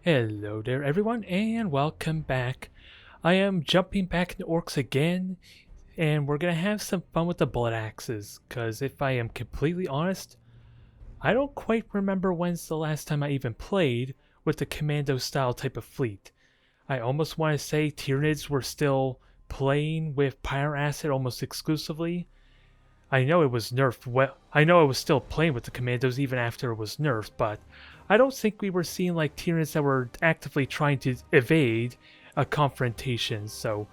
Hello there everyone and welcome back. I am jumping back into Orks again and we're gonna have some fun with the blood axes because if I am completely honest, I don't quite remember when's the last time I even played with the commando style type of fleet. I almost want to say Tyranids were still playing with Pyro Acid almost exclusively. I know it was nerfed well. I know I was still playing with the commandos even after it was nerfed, but I don't think we were seeing like Tyranids that were actively trying to evade a confrontation. So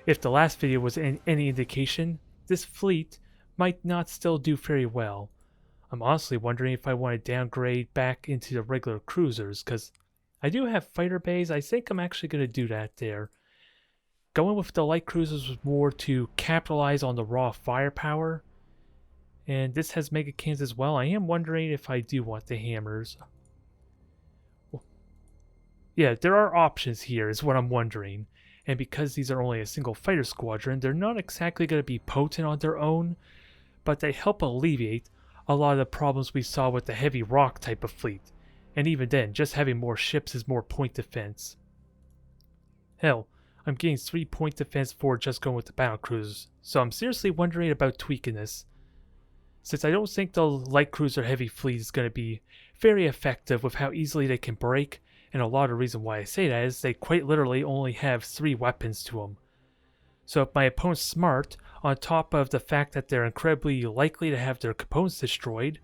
if the last video was any indication, this fleet might not still do very well. I'm honestly wondering if I want to downgrade back into the regular cruisers, because I do have fighter bays. I think I'm actually going to do that there. Going with the light cruisers was more to capitalize on the raw firepower. And this has Mega Cannons as well. I am wondering if I do want the hammers. Yeah, there are options here is what I'm wondering. And because these are only a single fighter squadron, they're not exactly going to be potent on their own, but they help alleviate a lot of the problems we saw with the heavy rock type of fleet. And even then, just having more ships is more point defense. Hell, I'm getting 3 point defense for just going with the battle cruisers, so I'm seriously wondering about tweaking this. Since I don't think the light cruiser heavy fleet is going to be very effective with how easily they can break, and a lot of the reason why I say that is they quite literally only have 3 weapons to them. So if my opponent's smart, on top of the fact that they're incredibly likely to have their components destroyed,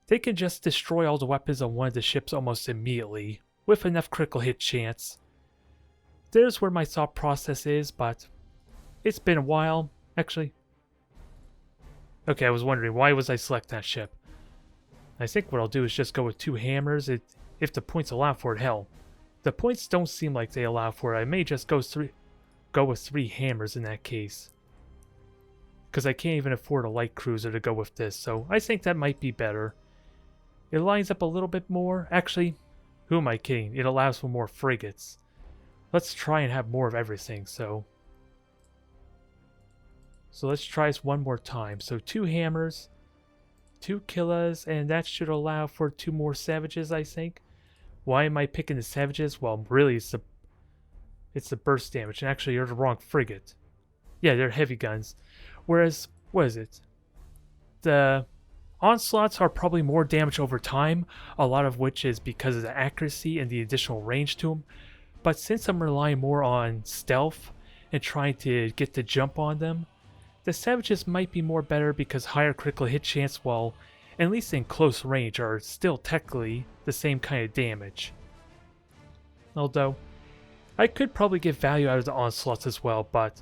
they can just destroy all the weapons on one of the ships almost immediately, with enough critical hit chance. There's where my thought process is, but it's been a while, actually. Okay, I was wondering, why was I select that ship? I think what I'll do is just go with 2 hammers, if the points allow for it. Hell, the points don't seem like they allow for it. I may just go with 3 hammers in that case. Because I can't even afford a light cruiser to go with this, so I think that might be better. It lines up a little bit more. Actually, who am I kidding? It allows for more frigates. Let's try and have more of everything, so let's try this one more time. So 2 hammers, 2 killas, and that should allow for 2 more savages, I think. Why am I picking the savages? Well, really, it's the burst damage. And actually, you're the wrong frigate. Yeah, they're heavy guns. Whereas, what is it? The onslaughts are probably more damage over time, a lot of which is because of the accuracy and the additional range to them. But since I'm relying more on stealth and trying to get the jump on them, the savages might be more better because higher critical hit chance, while at least in close range, are still technically the same kind of damage. Although, I could probably get value out of the onslaughts as well, but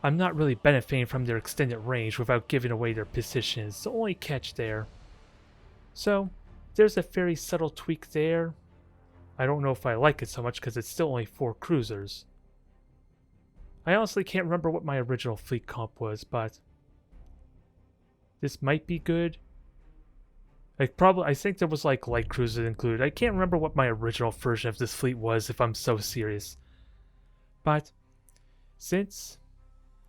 I'm not really benefiting from their extended range without giving away their positions. The only catch there. So, there's a very subtle tweak there. I don't know if I like it so much because it's still only 4 cruisers. I honestly can't remember what my original fleet comp was, but this might be good. I think there was like light cruisers included. I can't remember what my original version of this fleet was, if I'm so serious. But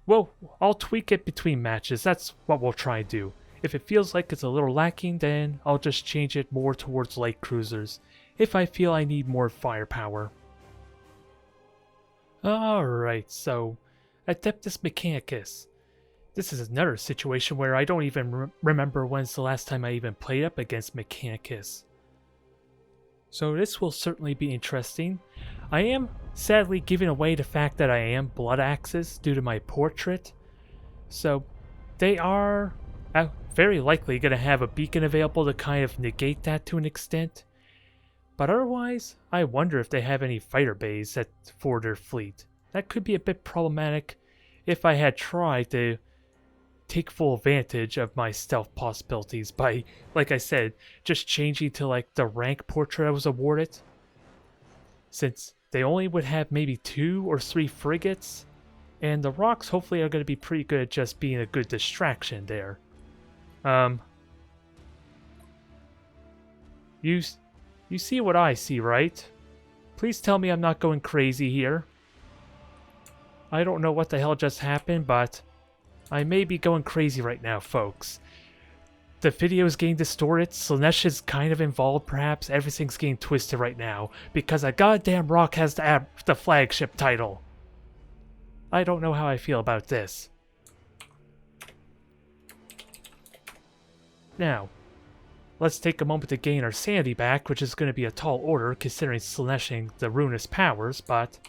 well, I'll tweak it between matches. That's what we'll try and do. If it feels like it's a little lacking, then I'll just change it more towards light cruisers if I feel I need more firepower. Alright, so Adeptus Mechanicus. This is another situation where I don't even remember when's the last time I even played up against Mechanicus. So this will certainly be interesting. I am sadly giving away the fact that I am blood axes due to my portrait. So they are very likely going to have a beacon available to kind of negate that to an extent. But otherwise, I wonder if they have any fighter bays for their fleet. That could be a bit problematic if I had tried to take full advantage of my stealth possibilities by, like I said, just changing to like the rank portrait I was awarded. Since they only would have maybe 2 or 3 frigates, and the rocks hopefully are going to be pretty good at just being a good distraction there. You see what I see, right? Please tell me I'm not going crazy here. I don't know what the hell just happened, but I may be going crazy right now, folks. the video is getting distorted. Slaanesh is kind of involved, perhaps. Everything's getting twisted right now because a goddamn rock has the flagship title. I don't know how I feel about this. Now, let's take a moment to gain our sanity back, which is going to be a tall order considering Slaaneshing the ruinous powers, but...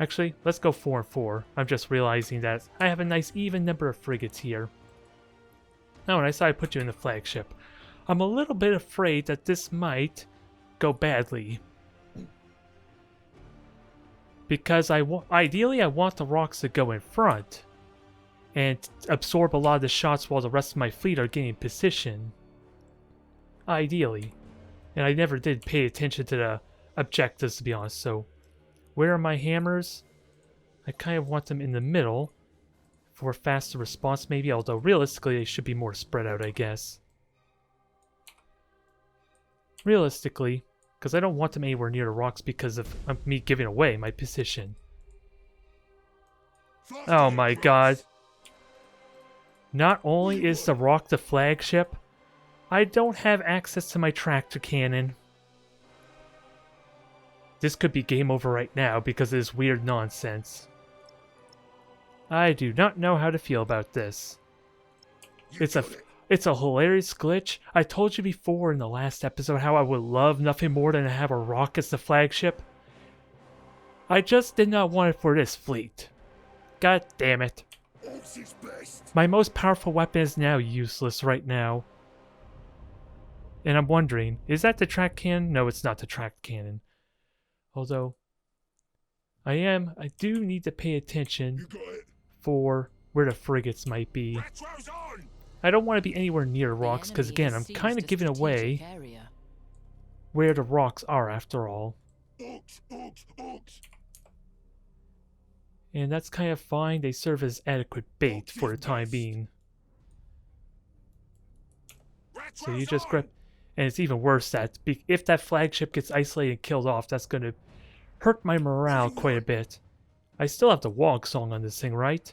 Actually, let's go 4 and 4. I'm just realizing that I have a nice even number of frigates here. Oh, and I saw I put you in the flagship. I'm a little bit afraid that this might go badly. Because ideally I want the rocks to go in front and absorb a lot of the shots while the rest of my fleet are getting position. Ideally. And I never did pay attention to the objectives, to be honest, so... Where are my hammers? I kind of want them in the middle for faster response maybe, although realistically they should be more spread out, I guess. Realistically, because I don't want them anywhere near the rocks because of me giving away my position. Oh my god. Not only is the rock the flagship, I don't have access to my tractor cannon. This could be game over right now because of this weird nonsense. I do not know how to feel about this. It's a hilarious glitch. I told you before in the last episode how I would love nothing more than to have a rock as the flagship. I just did not want it for this fleet. God damn it. My most powerful weapon is now useless right now. And I'm wondering, is that the track cannon? No, it's not the track cannon. Although, I do need to pay attention for where the frigates might be. I don't want to be anywhere near rocks, because again, I'm kind of giving away where the rocks are after all. And that's kind of fine, they serve as adequate bait for the time being. So you just grab... And it's even worse that if that flagship gets isolated and killed off, that's going to hurt my morale quite a bit. I still have the Wog Song on this thing, right?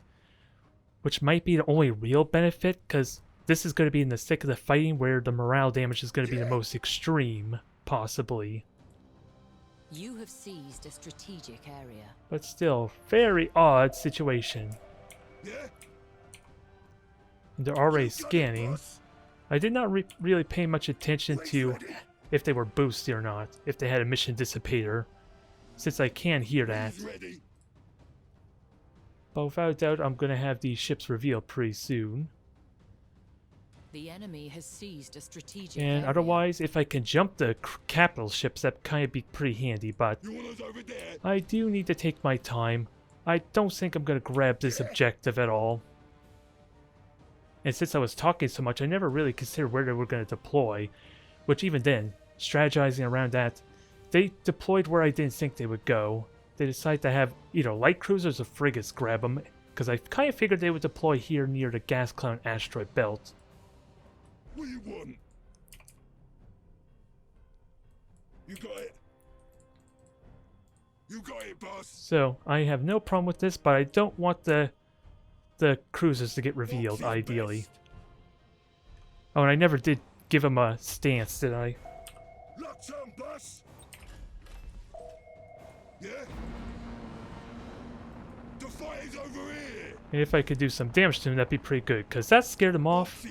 Which might be the only real benefit, because this is going to be in the thick of the fighting where the morale damage is going to be the most extreme, possibly. You have seized a strategic area. But still, very odd situation. And they're already scanning. I did not really pay much attention to if they were boosted or not, if they had a mission dissipator, since I can hear that. But without a doubt, I'm going to have these ships revealed pretty soon. The enemy has seized a strategic and area. Otherwise, if I can jump the capital ships, that kind of be pretty handy, but I do need to take my time. I don't think I'm going to grab this objective at all. And since I was talking so much, I never really considered where they were going to deploy. Which even then, strategizing around that, they deployed where I didn't think they would go. They decided to have either light cruisers or frigates grab them, because I kind of figured they would deploy here near the Gas Cloud asteroid belt. What do you want? You got it. You got it, boss. So, I have no problem with this, but I don't want the cruisers to get revealed, ideally. Oh, and I never did give him a stance, did I? Lock on, boss. Yeah? The fight is over here. And if I could do some damage to him, that'd be pretty good, because that scared him off.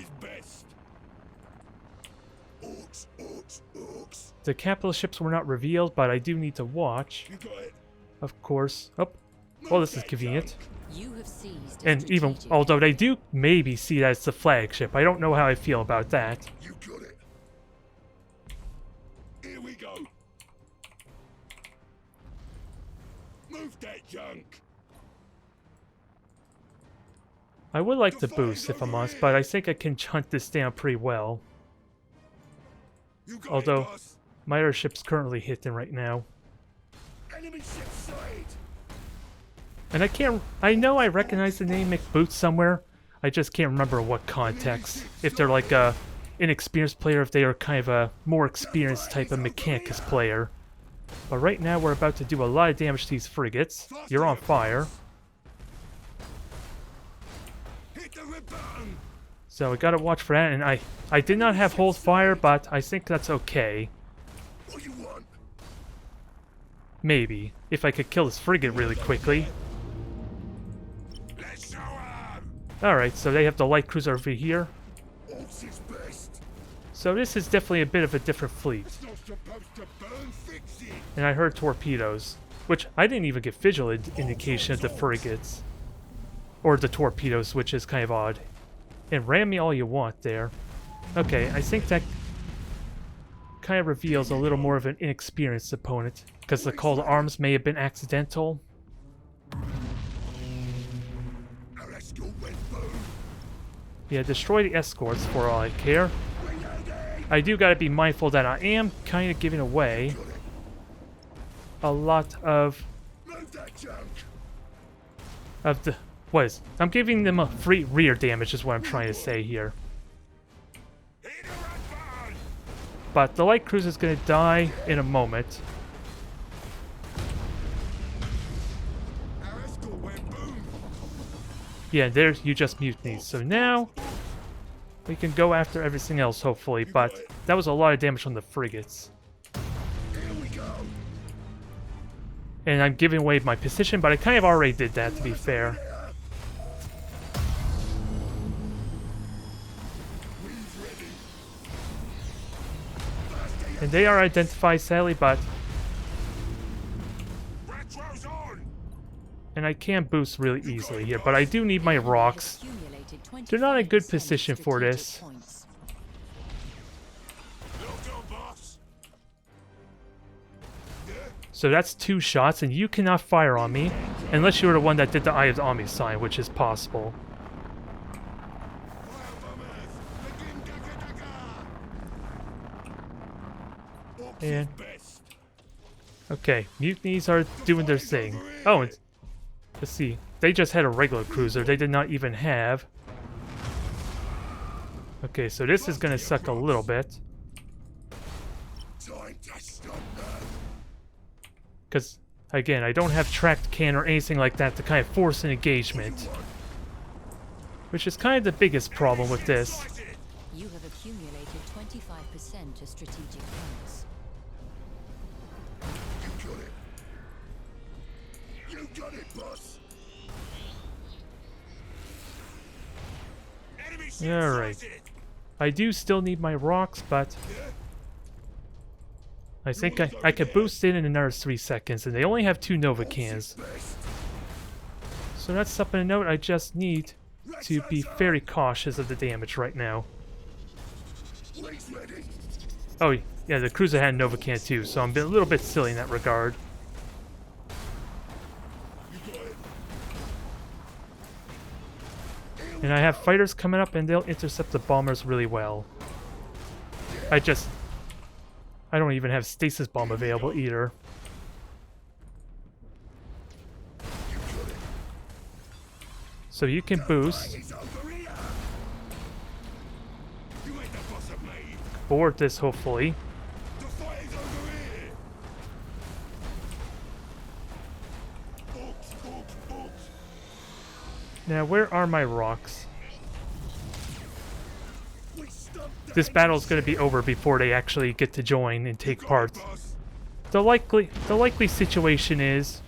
Orks, orks, orks. The capital ships were not revealed, but I do need to watch. You got it. Of course. Oh, well, this is convenient. You have seized a And even, strategic although they do maybe see that it's the flagship, I don't know how I feel about that. You got it. Here we go. Move that junk. I would like to boost, if I'm honest, but I think I can hunt this down pretty well. You got Although, it, boss. my other ship's currently hitting right now. Enemy ship sight. And I know I recognize the name McBoots somewhere. I just can't remember in what context. If they're like a inexperienced player, if they are kind of a more experienced type of Mechanicus player. But right now we're about to do a lot of damage to these frigates. You're on fire. Hit the red button. So we gotta watch for that, and I did not have hold fire, but I think that's okay. What you want? Maybe. If I could kill this frigate really quickly. Let's show 'em! Alright, so they have the light cruiser over here. Orks is best. So this is definitely a bit of a different fleet. It's not supposed to burn, fix it. And I heard torpedoes. Which, I didn't even get visual indication of the frigates. Or the torpedoes, which is kind of odd. And ram me all you want there. Okay, I think that kind of reveals a little more of an inexperienced opponent. Because the call to arms may have been accidental. Our escort went boom. Yeah, destroy the escorts for all I care. Reloading. I do gotta be mindful that I am kind of giving away Got it. a lot of Move that junk. the... What is... I'm giving them a free rear damage is what I'm trying to say here. Hit a rat barn. But the light cruiser is gonna die in a moment. Our escort went boom. Yeah, there you just mutinied. So now we can go after everything else, hopefully. But that was a lot of damage on the frigates. Here we go. And I'm giving away my position, but I kind of already did that, to be fair. We've ready. And they are identified, sadly, but... Retro's on. And I can't boost really easily here, but I do need my rocks. They're not in a good position for this. Look on, boss. So that's 2 shots, and you cannot fire on me. Unless you're the one that did the Eye of the Omni sign, which is possible. Fire bombers. Begin daga. Orks And- is best. Okay, mutinies are doing their thing. Oh, and let's see. They just had a regular cruiser. They did not even have... Okay, so this is gonna suck a little bit. Time to stop them. Because, again, I don't have tracked cannon or anything like that to kind of force an engagement. Which is kind of the biggest problem with this. Sighted. You have accumulated 25% of strategic points. You got it. You got it, boss. Enemy ship Alright. sighted. I do still need my rocks, but I think I could boost it in another 3 seconds, and they only have 2 Nova cans. Best. So that's something to note. I just need to be very cautious of the damage right now. Blaze ready. Oh, yeah, the cruiser had Nova can too, so I'm a little bit silly in that regard. You got it. And I have fighters coming up, and they'll intercept the bombers really well. I don't even have stasis bomb available either. So you can boost. He's over here. You ain't the boss of me. Board this, hopefully. The fight is over here. Orks. Now, where are my rocks? We stumped This that battle is going to be over before they actually get to join and take part. boss. The likely situation is,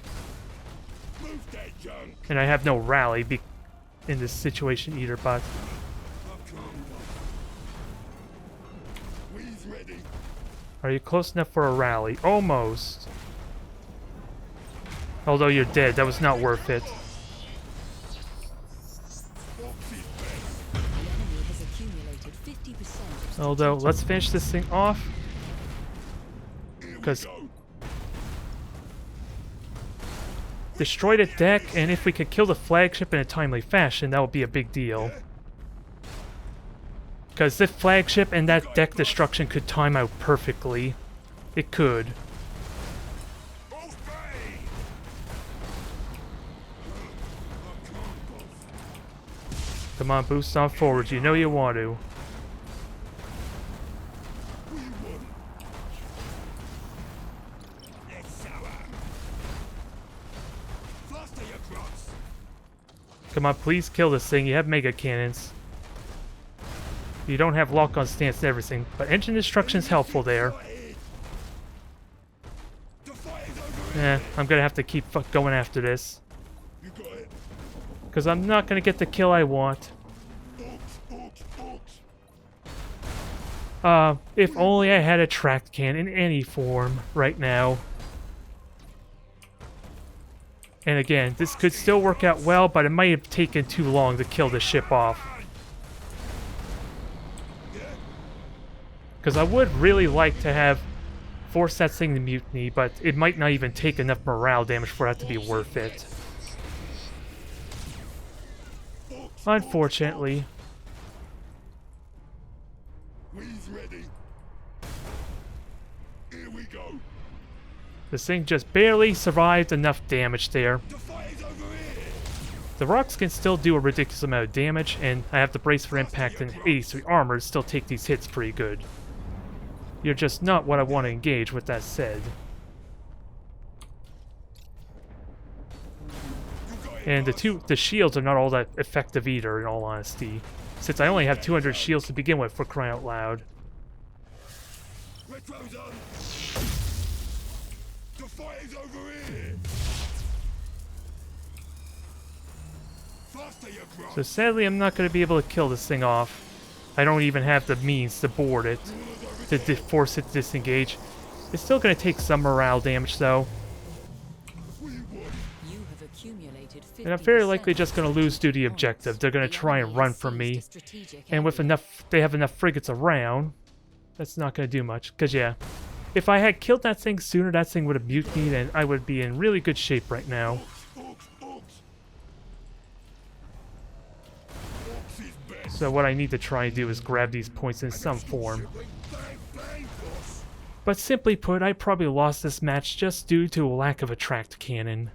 Move that junk. and I have no rally in this situation either, but Come on. We's ready. are you close enough for a rally? Almost. Although you're dead, that was not worth it. Orks is best. The enemy has accumulated 50% of Although, strategic let's finish this thing off. Here we Because go. destroy the deck, and if we could kill the flagship in a timely fashion, that would be a big deal. Because this flagship and that deck destruction could time out perfectly. It could. Both bay. Come on, boost on forward. You know you want to. We won. Let's shower. Faster, you cross. Come on, please kill this thing. You have mega cannons. You don't have lock-on stance and everything, but engine destruction is helpful there. I'm gonna have to keep going after this. Because I'm not gonna get the kill I want. If only I had a tracked can in any form right now. And again, this could still work out well, but it might have taken too long to kill the ship off. Because I would really like to have forced that thing to mutiny, but it might not even take enough morale damage for that to be worth it. Unfortunately. We's ready. Here we go. This thing just barely survived enough damage there. The fire's over here. The rocks can still do a ridiculous amount of damage, and I have the brace for impact and 83 armor to still take these hits pretty good. You're just not what I want to engage, with that said. And the shields are not all that effective either, in all honesty. Since I only have 200 shields to begin with, for crying out loud. Retro's on. The fire's over here. Faster, you grunt. So sadly, I'm not going to be able to kill this thing off. I don't even have the means to board it, to force it to disengage. It's still going to take some morale damage, though. And I'm very likely just going to lose due to the objective. They're going to try and run from me. And with enough, they have enough frigates around. That's not going to do much. Because, yeah, if I had killed that thing sooner, that thing would have mutinied, and I would be in really good shape right now. So what I need to try and do is grab these points in some form. But simply put, I probably lost this match just due to a lack of a tracked cannon.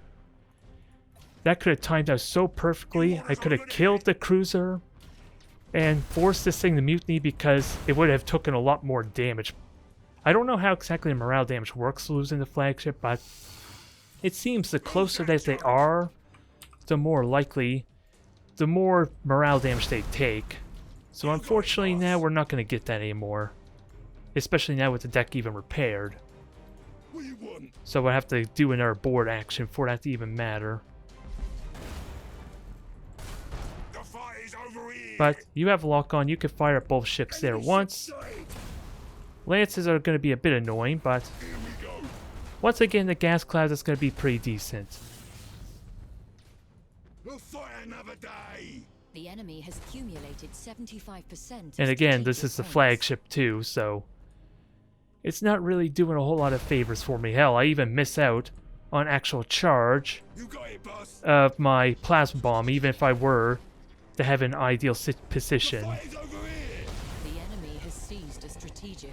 That could have timed out so perfectly. I could have killed the cruiser and forced this thing to mutiny because it would have taken a lot more damage. I don't know how exactly morale damage works losing the flagship, but it seems the closer that they are, the more likely, the more morale damage they take. So unfortunately now we're not going to get that anymore. Especially now with the deck even repaired. So I have to do another board action for that to even matter. But you have lock on, you can fire at both ships there once. Lances are going to be a bit annoying, but once again the gas cloud is going to be pretty decent. We'll fight another day. The enemy has accumulated 75%. And again, this is the flagship too, so it's not really doing a whole lot of favors for me. Hell, I even miss out on actual charge of my plasma bomb, even if I were to have an ideal position. The enemy has seized a strategic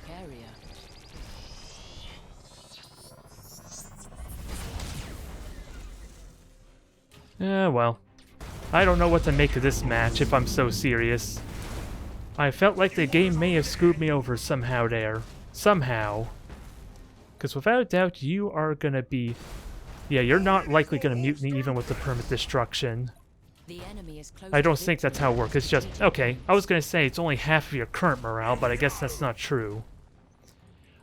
area. Well, I don't know what to make of this match if I'm so serious. I felt like the game may have screwed me over somehow there. Somehow. Because without a doubt, you are gonna be... Yeah, you're not likely gonna mutiny even with the permanent destruction. The enemy is close. I don't think that's how it works. It's just... Okay, I was gonna say it's only half of your current morale, but I guess that's not true.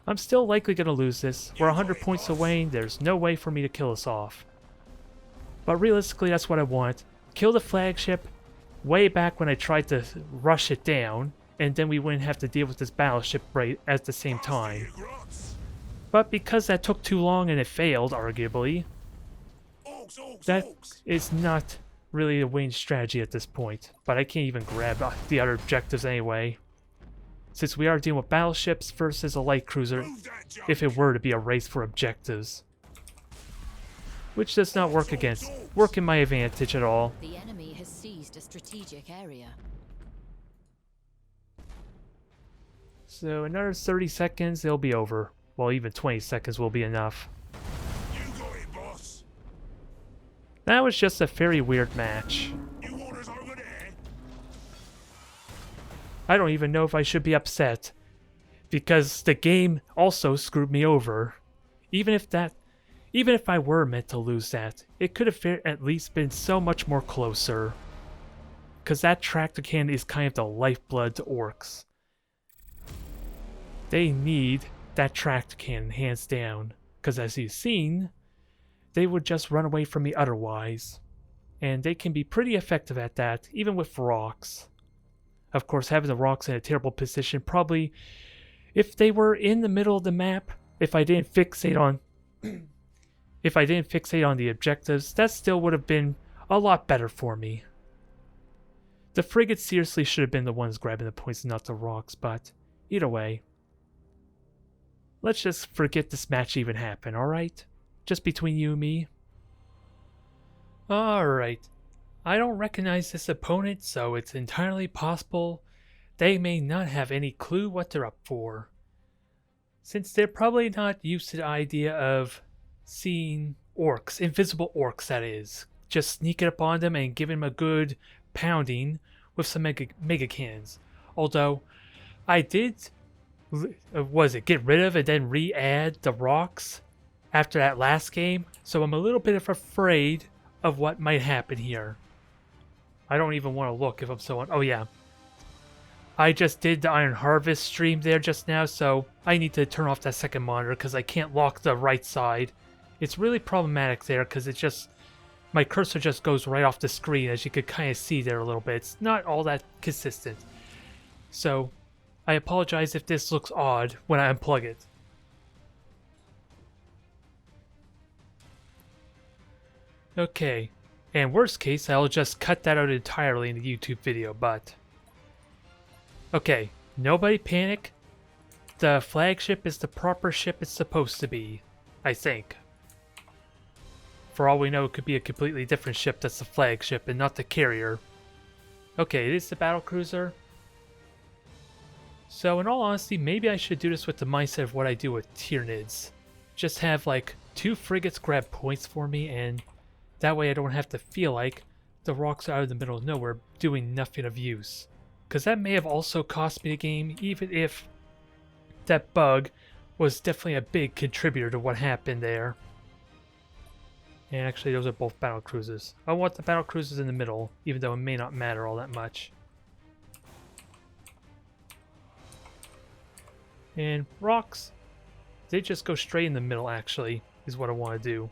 I'm still likely gonna lose this. We're 100 points away, there's no way for me to kill us off. But realistically, that's what I want. Kill the flagship way back when I tried to rush it down, and then we wouldn't have to deal with this battleship right at the same time. But because that took too long and it failed, arguably, that is not really a winning strategy at this point. But I can't even grab the other objectives anyway, since we are dealing with battleships versus a light cruiser if it were to be a race for objectives. Which does not work in my advantage at all. The enemy has seized a strategic area. So another 30 seconds, it'll be over. Well, even 20 seconds will be enough. You got it, boss. That was just a very weird match. You want us over there? I don't even know if I should be upset, because the game also screwed me over. Even if I were meant to lose that, it could have at least been so much more closer. Because that tractor cannon is kind of the lifeblood to Orks. They need that tracked cannon, hands down. Because as you've seen, they would just run away from me otherwise. And they can be pretty effective at that, even with rocks. Of course, having the rocks in a terrible position probably, if they were in the middle of the map, if I didn't fixate on the objectives, that still would have been a lot better for me. The frigates seriously should have been the ones grabbing the points and not the rocks, but either way. Let's just forget this match even happened, alright? Just between you and me. Alright. I don't recognize this opponent, so it's entirely possible they may not have any clue what they're up for. Since they're probably not used to the idea of seeing orcs, invisible orcs that is, just sneaking up on them and giving them a good pounding with some mega cannons. Although, I did, get rid of and then re-add the rocks after that last game, so I'm a little bit afraid of what might happen here. I don't even want to look if I'm so on. Oh yeah. I just did the Iron Harvest stream there just now, so I need to turn off that second monitor because I can't lock the right side. It's really problematic there because it just, my cursor just goes right off the screen, as you could kind of see there a little bit. It's not all that consistent. So, I apologize if this looks odd when I unplug it. Okay, and worst case, I'll just cut that out entirely in the YouTube video, but... Okay, nobody panic. The flagship is the proper ship it's supposed to be, I think. For all we know, it could be a completely different ship that's the flagship and not the carrier. Okay, it is the battlecruiser. So in all honesty, maybe I should do this with the mindset of what I do with Tyranids. Just have like 2 frigates grab points for me, and that way I don't have to feel like the rocks are out of the middle of nowhere doing nothing of use. Because that may have also cost me the game, even if that bug was definitely a big contributor to what happened there. And actually, those are both battlecruisers. I want the battlecruisers in the middle, even though it may not matter all that much. And rocks, they just go straight in the middle, actually, is what I want to do.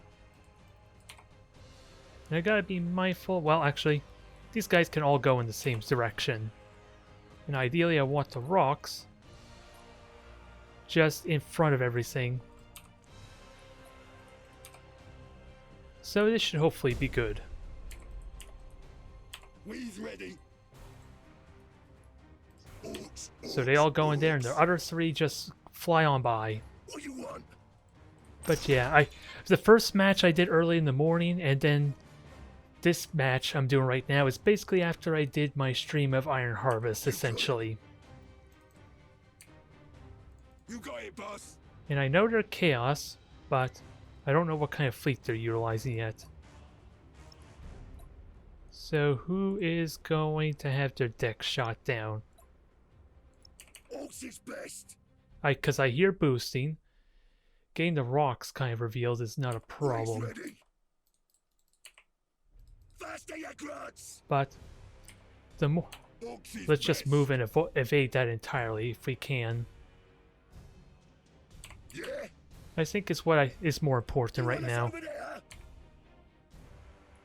And I gotta be mindful, well, actually, these guys can all go in the same direction. And ideally, I want the rocks just in front of everything. So this should hopefully be good. We's ready. Orks, So they all go in there, and the other 3 just fly on by. What you want? But yeah, the first match I did early in the morning, and then this match I'm doing right now is basically after I did my stream of Iron Harvest, essentially. You got it, boss. And I know they're Chaos, but I don't know what kind of fleet they're utilizing yet. So who is going to have their deck shot down? Orks is best. Because I hear boosting. Getting the rocks kind of revealed is not a We's problem. ready. Faster, you grunts. But the more, Orks is let's just best. move and evade that entirely if we can. Yeah. I think is what is more important right Want us now. over there?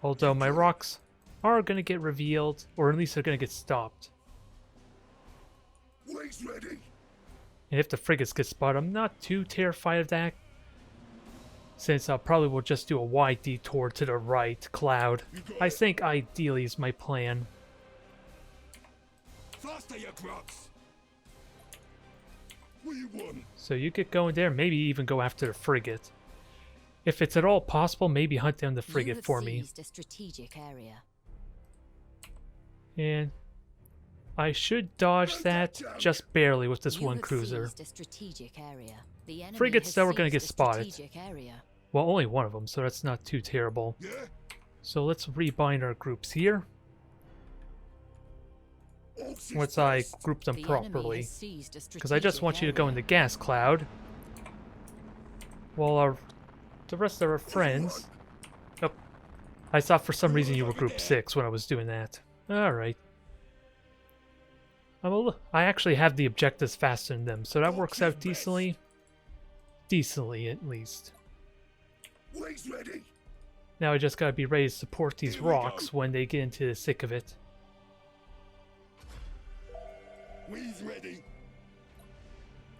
Although my rocks are going to get revealed, or at least they're going to get stopped. We's ready. And if the frigates get spotted, I'm not too terrified of that, since I probably will just do a wide detour to the right cloud. I think ideally is my plan. Faster, you grunts. What you want? So you get going there, maybe even go after the frigate. If it's at all possible, maybe hunt down the frigate for me. A strategic area. And I should dodge that just barely with this You one have cruiser. seized a strategic area. The enemy Frigates has that were going to get seized a spotted. strategic area. Well, only one of them, so that's not too terrible. Yeah. So let's rebind our groups here. Orks is Once I best. group them The enemy properly. has seized a Because I just strategic want you to go in area. the gas cloud. While the rest of our friends... Oh, I thought for some reason you were group 6 when I was doing that. Alright. I actually have the objectives faster than them, so that works out decently. Decently, at least. Wings ready. Now I just gotta be ready to support these rocks when they get into the thick of it. Wings ready.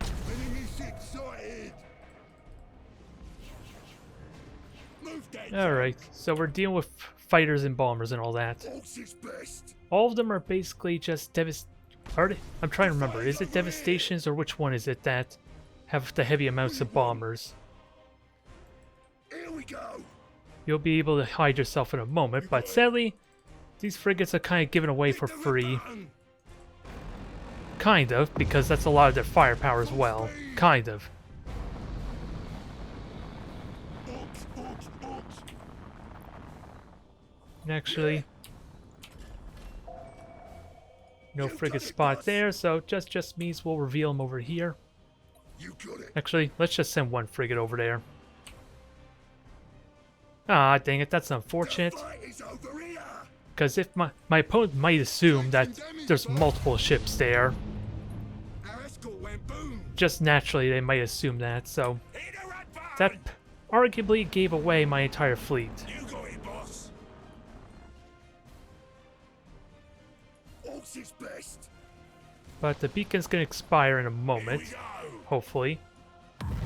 Enemy ship sighted. Move that. Alright, so we're dealing with fighters and bombers and all that. Orks is best. All of them are basically just I'm trying to remember, is it Devastations or which one is it that have the heavy amounts of bombers? Here we go. You'll be able to hide yourself in a moment, but sadly, these frigates are kind of given away for free. Kind of, because that's a lot of their firepower as well. Kind of. And actually, no frigate spot there, so just means we'll reveal them over here. You got it. Actually, let's just send one frigate over there. Ah, dang it, that's unfortunate. Fight is over here. Because if my opponent might assume that there's multiple ships there, Our escort went boom. just naturally they might assume that, so Hit a rat barn. that arguably gave away my entire fleet. You got it, boss. Orks is best. But the beacon's gonna expire in a Here moment, we go. hopefully.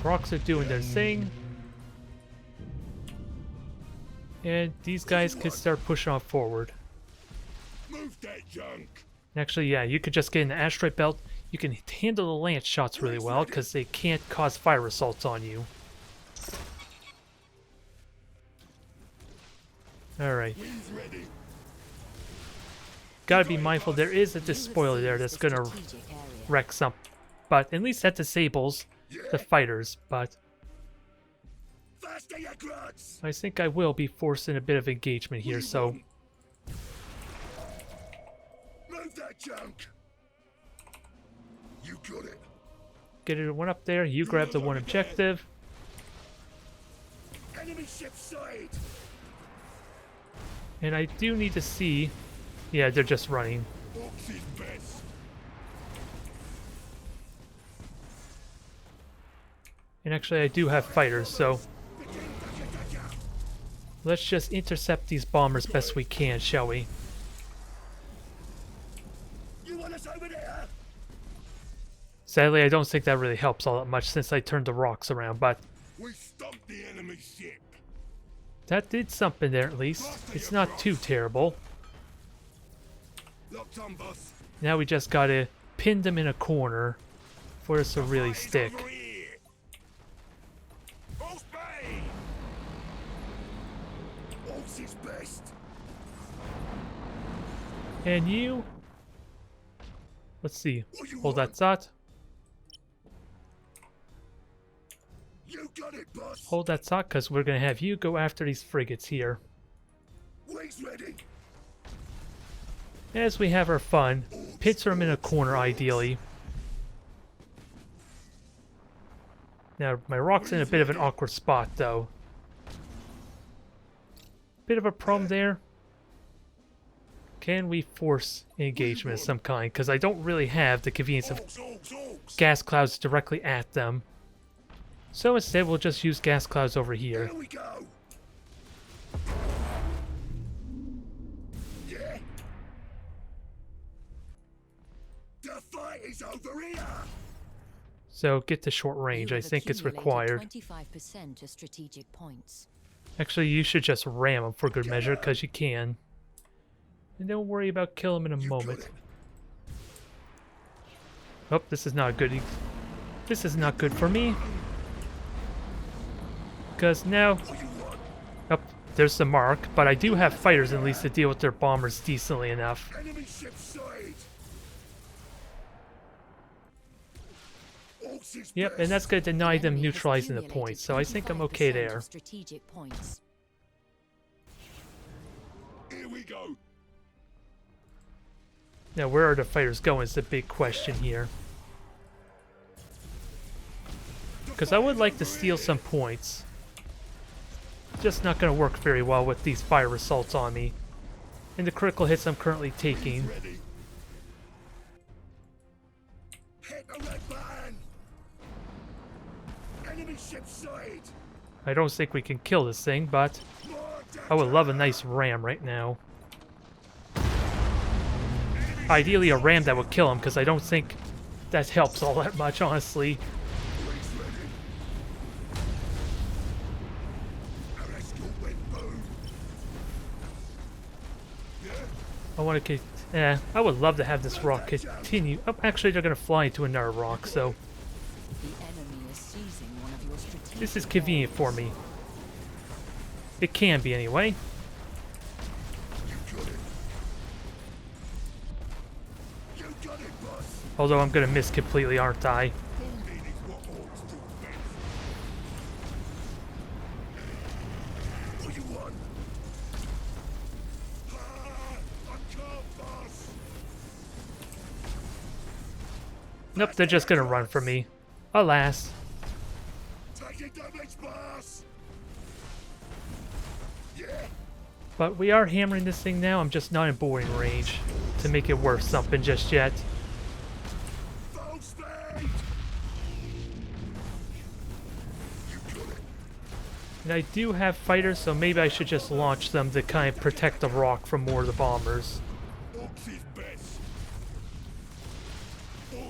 Rocks are doing their thing. And these guys can start pushing on forward. Move that junk. Actually, yeah, you could just get in the asteroid belt. You can handle the lance shots really well because they can't cause fire assaults on you. Alright. Wings ready. Gotta be mindful, there is a despoiler there that's gonna wreck some. But at least that disables the fighters, but Faster, you grunts. I think I will be forcing a bit of engagement here, so Move that junk. You got it. get it one up there, you grab the one objective. Enemy ship sighted. And I do need to see... Yeah, they're just running. Orks is best. And actually I do have fighters, so let's just intercept these bombers best we can, shall we? You want us over there? Sadly, I don't think that really helps all that much since I turned the rocks around, but We stumped the enemy ship. that did something there at least. It's not too terrible. Locked on, boss. Now we just gotta pin them in a corner for this to really Fight is stick. over here. Orks Bay. Orks is best. And you... Let's see. What you Hold want? that thought. You got it, boss. Hold that thought, because we're gonna have you go after these frigates here. Wings ready. As we have our fun, pincer them in a corner ideally. Now, my rock's in a bit of an awkward spot, though. Bit of a problem there. Can we force engagement of some kind? Because I don't really have the convenience of Orks. gas clouds directly at them. So instead, we'll just use gas clouds over here. Here we go. Yeah. The fight is over here. So get to short range. I think it's required. 25% to strategic points. Actually, you should just ram them for good measure, because you can. And don't worry about killing them in a moment. Oh, this is not good. This is not good for me. Because now... Oh, there's the mark. But I do have fighters at least to deal with their bombers decently enough. Enemy ship sighted. Orks is Yep, best. and that's going to deny them Enemy has neutralizing the accumulated points. So I think I'm okay 25% there. of strategic points. Here we go. Now, where are the fighters going is the big question here. Because I would like to steal some points. Just not going to work very well with these fire assaults on me. And the critical hits I'm currently taking. Ready. Hit the red button! Enemy ship sighted! I don't think we can kill this thing, but More I would love a danger! nice ram right now. Ideally a ram that would kill him, because I don't think that helps all that much, honestly. Wings ready! Our escort went boom! Yeah? I want to I would love to have this rock continue. Oh, actually, they're going to fly into another rock, so The enemy is seizing one of your strategic this is convenient for me. It can be, anyway. You got it! You got it, boss! Although I'm going to miss completely, aren't I? Wounding is what Orks do best. What you want? I can't, boss! Nope, they're just going to run from me. Alas. Taking damage, boss! Yeah! But we are hammering this thing now. I'm just not in boring range to make it worth something just yet. Full speed! You got it! And I do have fighters, so maybe I should just launch them to kind of protect the rock from more of the bombers. Orks is best!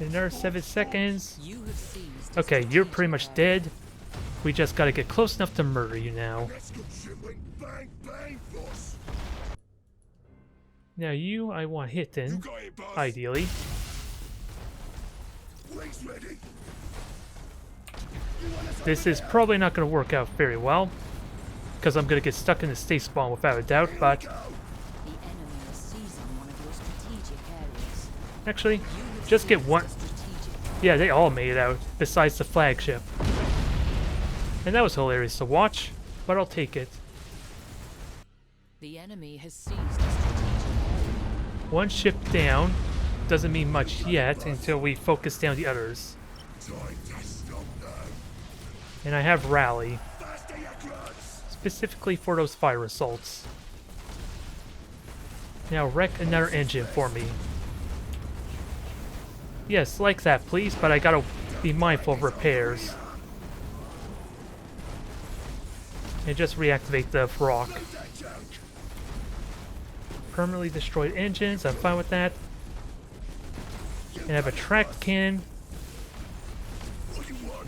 Another 7 seconds. You have seized a Okay, you're strategic pretty much area. dead. We just gotta get close enough to murder you now. Escort ship went bang bang, boss! Now you, I want You hitting, got it, boss! ideally. Wings ready! You want us This over is there? probably not gonna work out very well, because I'm gonna get stuck in the state spawn without a doubt, but Go! The enemy is seizing one of your strategic areas. actually, You have just get seized one. a strategic Yeah, they all made it out, besides the flagship. And that was hilarious to watch, but I'll take it. The enemy has seized a strategic area. One ship down doesn't mean much yet until we focus down the others. Time to stop now! And I have rally, Faster, you grunts! specifically for those fire assaults. Now wreck another engine for me. Yes, like that please, but I gotta be mindful of repairs. And just reactivate the rock. Load that junk! Permanently destroyed engines, I'm fine with that. And I have a tracked cannon. What you want?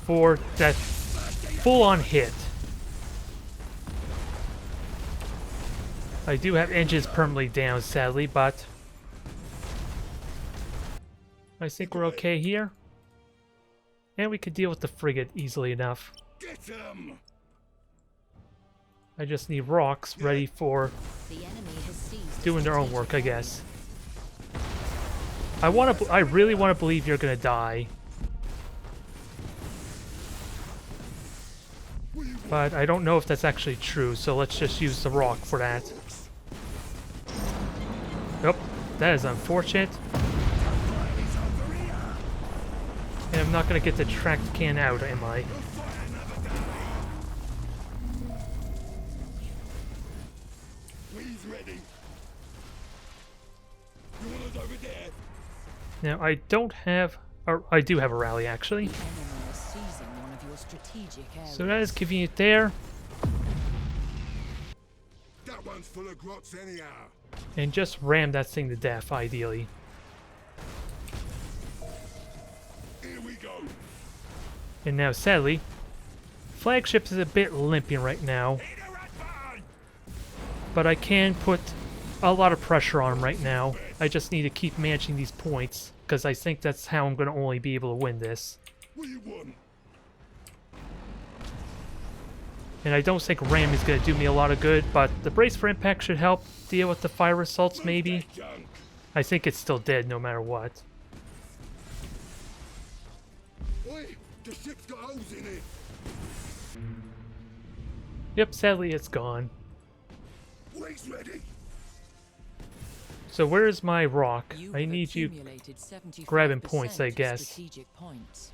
For that full-on hit. I do have engines permanently down, sadly, but I think we're okay here. And we could deal with the frigate easily enough. Get him! I just need rocks ready for The enemy has seized a doing their own work, I strategic guess. I really want to believe you're gonna die. But I don't know if that's actually true, so let's just use the rock for that. Nope, that is unfortunate. And I'm not gonna get the tracked can out, am I? Wings ready! You want us over there? Now I don't have, or I do have a rally actually. The enemy is seizing one of your strategic areas. So that is convenient there. That one's full of grots anyhow. And just ram that thing to death, ideally. Here we go. And now, sadly, flagship is a bit limping right now, Hit the red button! but I can put a lot of pressure on him right now. I just need to keep managing these points, because I think that's how I'm going to only be able to win this. What do you want? And I don't think ram is going to do me a lot of good, but the brace for impact should help deal with the fire assaults, maybe. That junk. I think it's still dead no matter what. Oi, the ship's got holes in it. Yep, sadly it's gone. Wings ready. So where is my rock? You I have need you accumulated 75% grabbing points, I of guess. strategic points.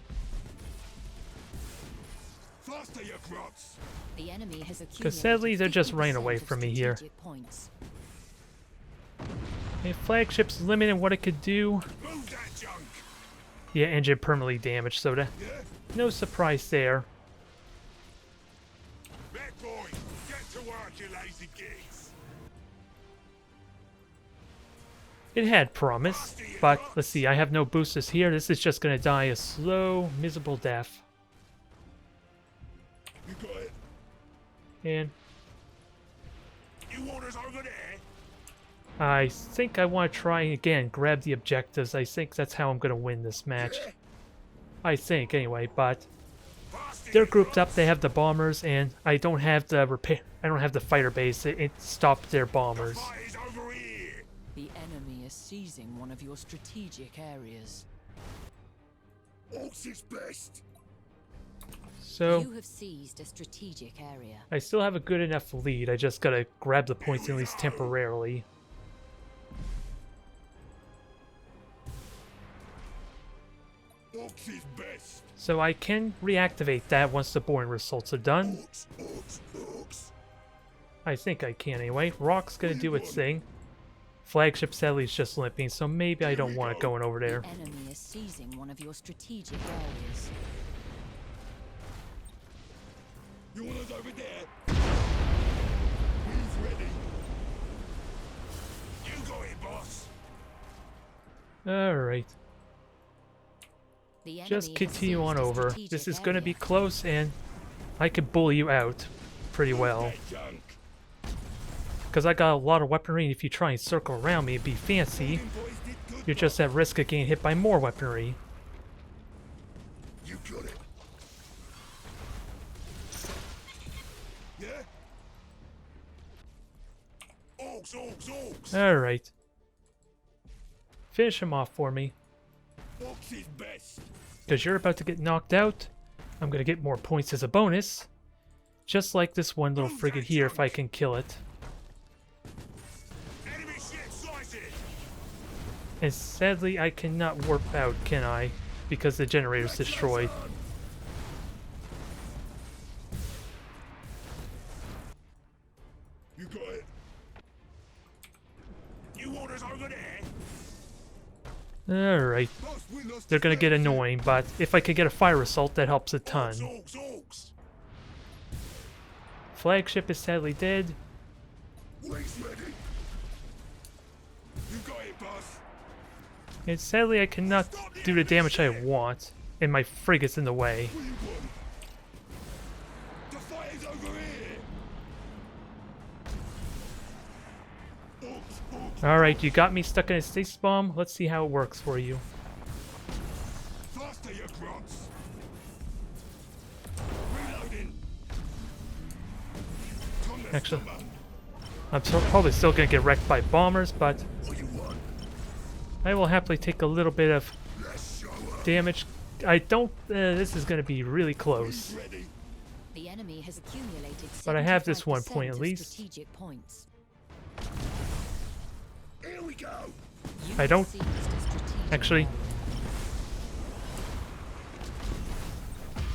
Faster, you grots. The enemy has accumulated Because sadly they're just running 50% away of from me here. strategic points. Okay, flagship's limited what it could do. Move that junk. Yeah, engine permanently damaged, so no surprise there. Bad boy, get to work, you lazy Gitz. It had promise, but let's see, I have no boosters here. This is just gonna die a slow, miserable death. You got it. And You orders over there. I think I want to try again, grab the objectives. I think that's how I'm gonna win this match. I think, anyway, but they're grouped up, they have the bombers, and I don't have the fighter base. It stopped their bombers. Fight is over here. The enemy is seizing one of your strategic areas. Orks is best. So You have seized a strategic area. I still have a good enough lead. I just gotta grab the points at least temporarily. Orks is best. So I can reactivate that once the boring results are done. Orks, orks, orks. I think I can anyway. Rock's gonna do its thing. Flagship sadly is just limping, so maybe I don't want it going over there. The enemy is seizing one of your strategic areas. You want us over there? He's ready. You got it, boss. Alright. The enemy Just has continue seized on a over. strategic This is gonna be area. close and I could bully you out pretty well. That junk. Because I got a lot of weaponry, and if you try and circle around me and be fancy, You boys did good. you're just at risk of getting hit by more weaponry. You got it. Yeah? Orks, orks, orks. Alright. Finish him off for me. Orks is best. Because you're about to get knocked out. I'm going to get more points as a bonus. Just like this one little frigate here if I can kill it. Enemy ship sighted. And sadly I cannot warp out, can I? Because the generator's destroyed. You got it. You orders over there. Alright. Boss, we lost They're the going to get flagship. annoying, but if I could get a fire assault, that helps a ton. Orks, orks. Flagship is sadly dead. Wings ready. You got it, boss. And sadly I cannot do the damage I want. And my frigate's in the way. What do you want? The fight is over here. Orks, orks. Alright, you got me stuck in a stasis bomb. Let's see how it works for you. Faster, you grunts. Reloading. Actually, I'm probably still going to get wrecked by bombers, but What you want? I will happily take a little bit of Let's show up. damage. I don't... this is going to be really close. He's ready. The enemy has accumulated But I have this 1 75% point at of least. strategic points. Here we go. You I don't- have seized a strategic Actually,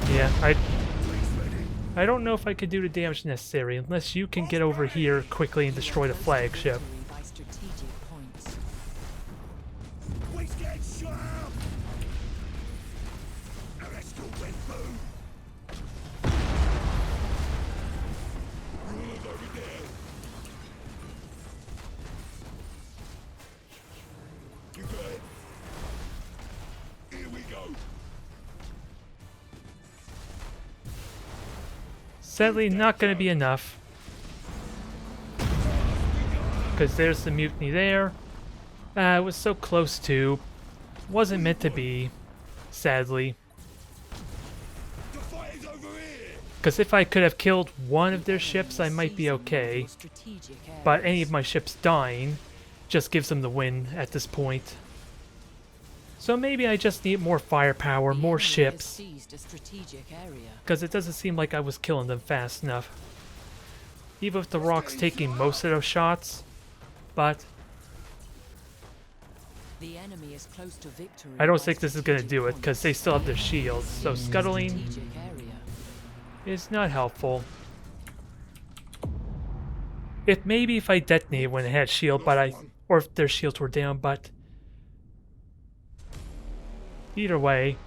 area. yeah, Wings ready. I don't know if I could do the damage necessary unless you can get over here quickly and destroy the flagship. Victory by strategic points. Wings getting shot up. Now let's go went boom. Rulers over there. You got it. Here we go. Sadly, not going to be enough. Because there's the mutiny there. It was so close to. Wasn't meant to be. Sadly. The fight is over here. Because if I could have killed one of their ships, I might be okay. But any of my ships dying just gives them the win at this point. So maybe I just need more firepower, more ships. Because it doesn't seem like I was killing them fast enough. Even with the Rock's taking most of those shots. But The enemy is close to victory. I don't by think this is going to do it, strategic because they points. still have their shields. So scuttling Strategic area. is not helpful. Maybe if I detonated when it had shield, but or if their shields were down, but either way,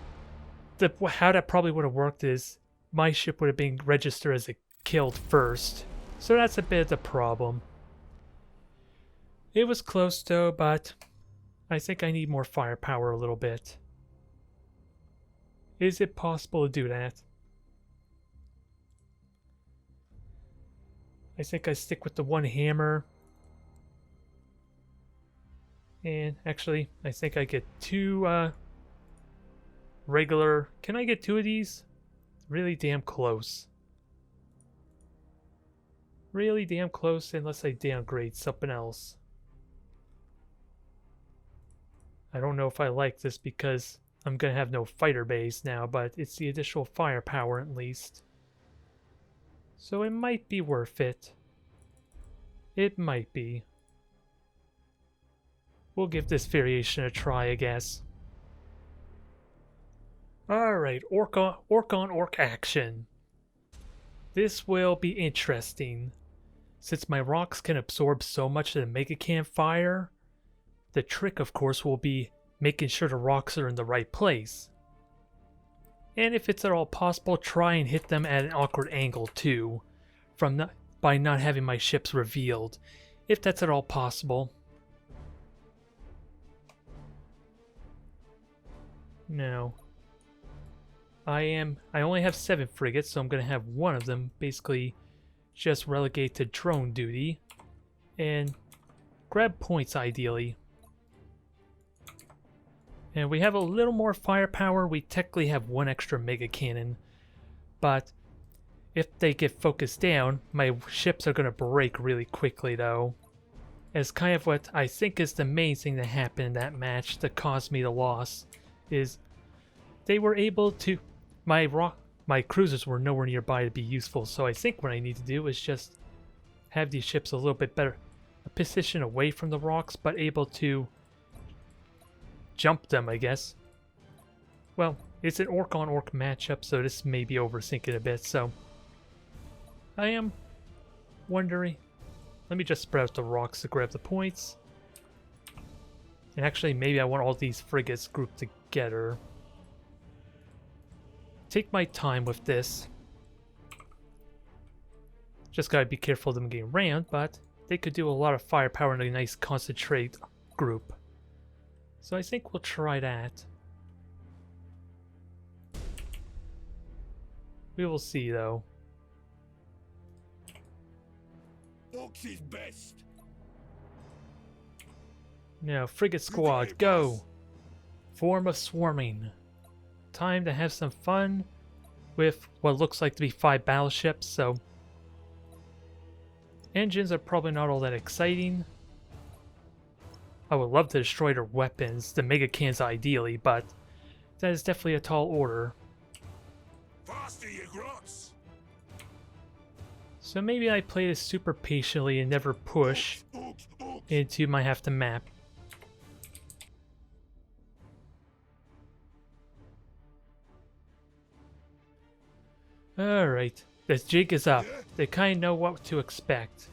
how that probably would have worked is my ship would have been registered as a killed first. So that's a bit of the problem. It was close though, but I think I need more firepower a little bit. Is it possible to do that? I think I stick with the one hammer. And actually, I think I get two regular... Can I get two of these? Really damn close. Really damn close unless I downgrade something else. I don't know if I like this because I'm going to have no fighter base now, but it's the additional firepower at least. So it might be worth it. It might be. We'll give this variation a try, I guess. Alright, orc on orc action. This will be interesting. Since my rocks can absorb so much of the mega campfire, the trick of course will be making sure the rocks are in the right place. And if it's at all possible, try and hit them at an awkward angle too, by not having my ships revealed, if that's at all possible. No. I only have 7 frigates, so I'm going to have one of them basically just relegate to drone duty and grab points ideally. And we have a little more firepower. We technically have one extra mega cannon, but if they get focused down, my ships are going to break really quickly though. As kind of what I think is the main thing that happened in that match that caused me the loss is they were able to... My cruisers were nowhere nearby to be useful, so I think what I need to do is just have these ships a little bit better position away from the rocks, but able to jump them, I guess. Well, it's an orc on orc matchup, so this may be overthinking a bit, so I am wondering. Let me just spread out the rocks to grab the points. And actually, maybe I want all these frigates grouped together. Take my time with this. Just gotta be careful of them getting rammed, but they could do a lot of firepower in a nice concentrate group. So I think we'll try that. We will see though. Orks is best. Now, frigate squad, go! Form of swarming. Time to have some fun with what looks like to be 5 battleships, so engines are probably not all that exciting. I would love to destroy their weapons, the mega cans ideally, but that is definitely a tall order. Faster, you grots. So maybe I play this super patiently and never push into my half the map. Alright, the jig is up. They kind of know what to expect.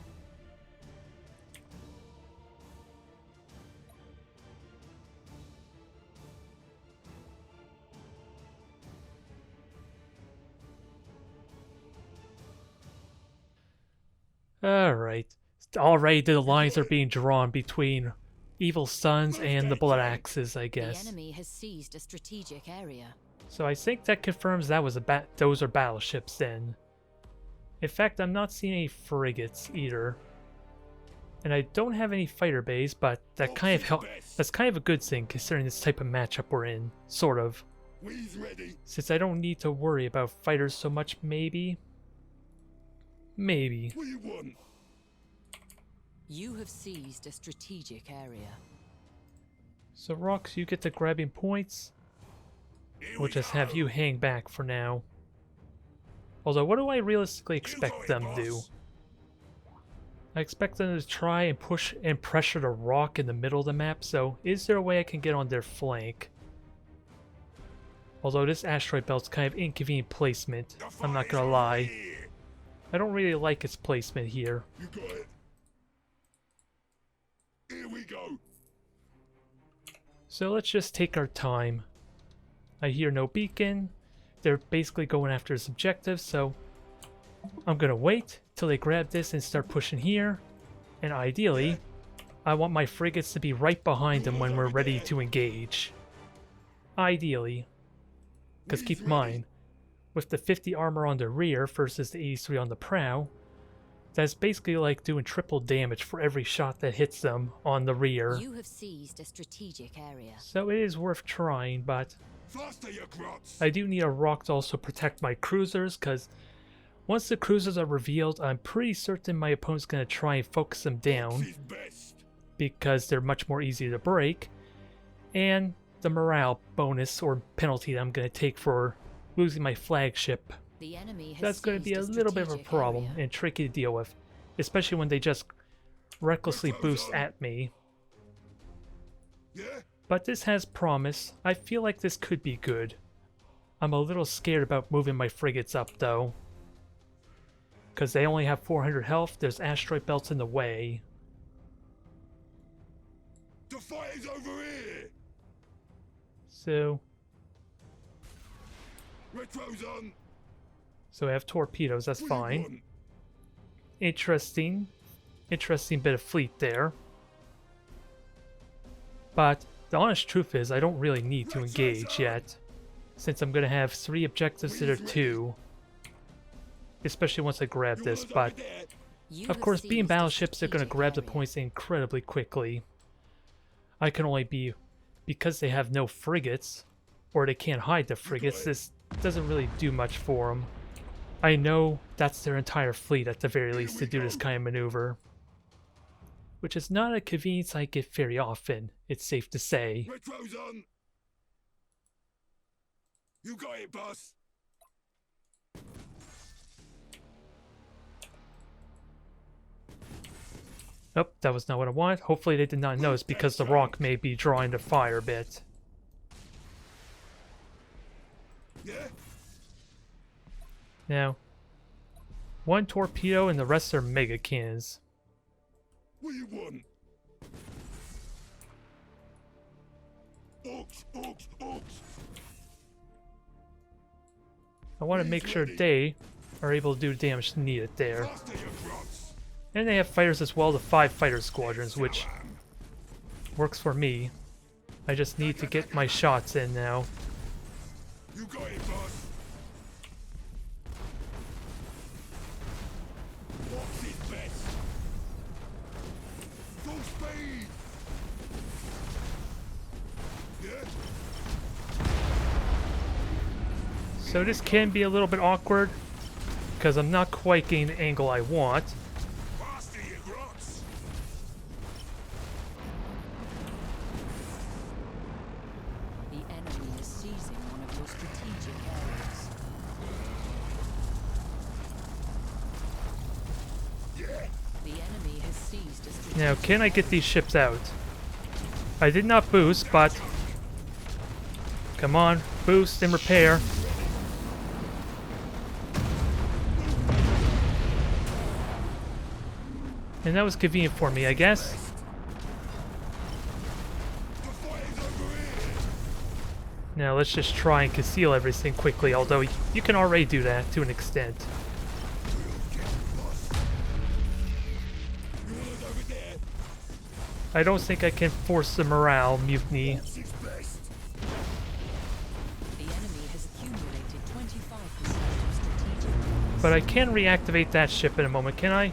Alright. Already the lines are being drawn between Evil Suns and the Blood Axes, I guess. The enemy has seized a strategic area. So I think that confirms that was those are battleships then. In fact, I'm not seeing any frigates either. And I don't have any fighter bays, but that kind of that's kind of a good thing considering this type of matchup we're in, sort of. We's ready. Since I don't need to worry about fighters so much, maybe. Maybe. We won. You have seized a strategic area. So Rocks, you get to grabbing points. We'll just have you hang back for now. Although, what do I realistically expect them to do? I expect them to try and push and pressure the rock in the middle of the map, so is there a way I can get on their flank? Although this asteroid belt's kind of inconvenient placement, I'm not gonna lie. I don't really like its placement here. You got it. Here we go. So let's just take our time. I hear no beacon. They're basically going after this objective, so I'm gonna wait till they grab this and start pushing here. And ideally, I want my frigates to be right behind them when we're ready to engage. Ideally. Because keep in mind, with the 50 armor on the rear versus the 83 on the prow, that's basically like doing triple damage for every shot that hits them on the rear. You have seized a strategic area. So it is worth trying, but Faster, you grots. I do need a rock to also protect my cruisers, because once the cruisers are revealed, I'm pretty certain my opponent's going to try and focus them down, Is best. because they're much more easy to break, and the morale bonus or penalty that I'm going to take for losing my flagship, The enemy has that's going to be a seized little bit of a strategic problem area. and tricky to deal with, especially when they just recklessly boost at me. Yeah? But this has promise. I feel like this could be good. I'm a little scared about moving my frigates up though, because they only have 400 health. There's asteroid belts in the way. The fight is over here. So Retro's on. I have torpedoes, that's What do you fine. want? Interesting bit of fleet there. But the honest truth is I don't really need to engage yet, since I'm going to have 3 objectives that are 2, especially once I grab You this. want us But over there? You of have course, being seized a battleships, they're going to strategic grab the area. points incredibly quickly. I can only be, because they have no frigates, or they can't hide the frigates, this doesn't really do much for them. I know that's their entire fleet at the very least to do this kind of maneuver, which is not a convenience I get very often, it's safe to say. Retro's on. You got it, boss. Nope, that was not what I wanted. Hopefully they did not notice, because the rock may be drawing the fire a bit. Yeah? Now, 1 torpedo and the rest are mega cannons. What do you want? Orks, orks, orks. I want to make sure they are able to do the damage needed there. Faster, you grots. And they have fighters as well, the 5 fighter squadrons, which works for me. I just need to get my shots in now. You got it, boss. Orks is best. Full speed. Yeah? So this can be a little bit awkward, because I'm not quite getting the angle I want. Faster, you grots. The enemy is seizing one of your strategic areas. The enemy has seized a strategic Now, can I get these ships out? I did not boost, but... Come on, boost and repair. And that was convenient for me, I guess. The fight is over here. Now let's just try and conceal everything quickly, although you can already do that to an extent. You want us over there? I don't think I can force the morale mutiny, Orks is best. The enemy has accumulated 25% of strategic. but I can reactivate that ship in a moment, can I?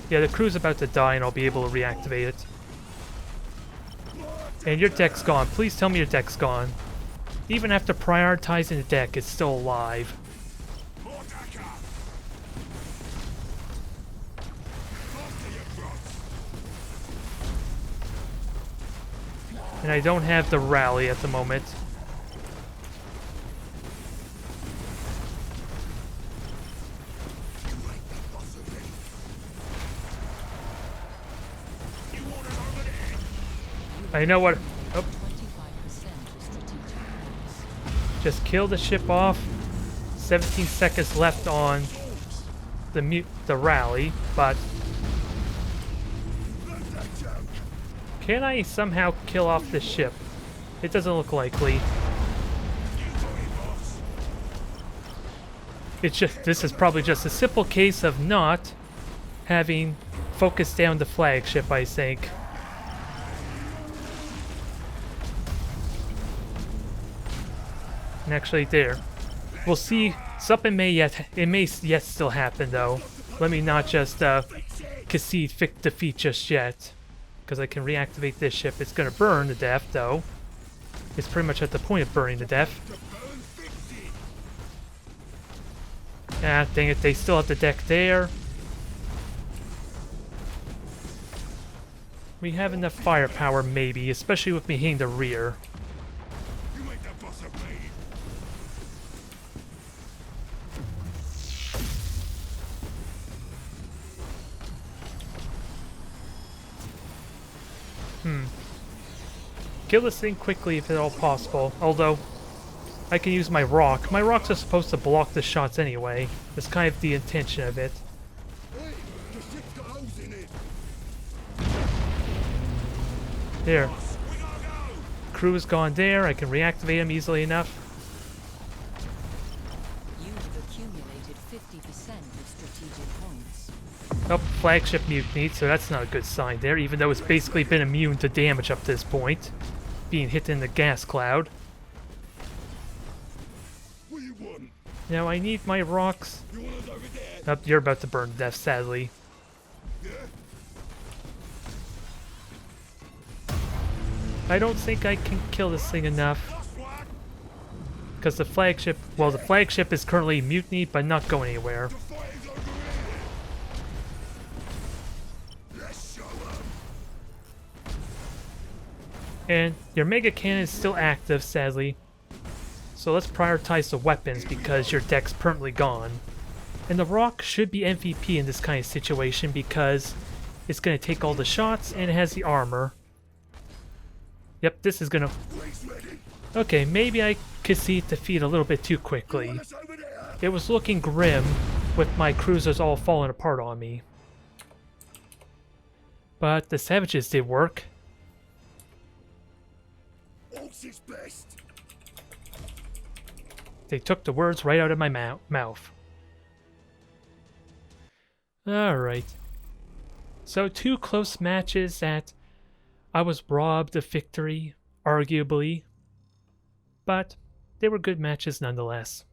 Yeah, the crew's about to die and I'll be able to reactivate it. And your deck's gone. Please tell me your deck's gone. Even after prioritizing the deck, it's still alive. More Dakar. Faster, you grots. And I don't have the rally at the moment. You ain't the boss of me. You want us over there? I know what... Oh, 25% of strategic areas. just kill the ship off. 17 seconds left on the rally, but Let that jump. Can I somehow kill off this ship? It doesn't look likely. It's just, this is probably just a simple case of not having focused down the flagship, I think. And actually there. We'll see, something may yet still happen though. Let me not just concede defeat just yet. Because I can reactivate this ship. It's gonna burn to death though. It's pretty much at the point of burning to death. Ah, dang it, they still have the deck there. We have enough firepower, maybe, especially with me hitting the rear. You make that boss of me. Kill this thing quickly if at all possible, although I can use my rock. My rocks are supposed to block the shots anyway. That's kind of the intention of it. Hey, the ship's got holes in it. There. We gotta go. Crew is gone there. I can reactivate him easily enough. You have accumulated 50% of strategic points. Oh, flagship mutinied, so that's not a good sign there, even though it's basically been immune to damage up to this point. Being hit in the gas cloud. What do you want? Now I need my rocks. You want us over there? Oh, you're about to burn to death, sadly. Yeah? I don't think I can kill this thing enough. That's what? Because the flagship, well, the flagship is currently mutinied, but not going anywhere. The fighting's over here. Let's show 'em. And your mega cannon is still active, sadly. So let's prioritize the weapons because your deck's permanently gone. And the rock should be MVP in this kind of situation because it's going to take all the shots and it has the armor. Yep, this is going to... Wings ready. Okay, maybe I concede defeat a little bit too quickly. Want us over there? It was looking grim with my cruisers all falling apart on me. But the savages did work. Orks is best. They took the words right out of my mouth. Alright. So 2 close matches that I was robbed of victory, arguably. But they were good matches nonetheless.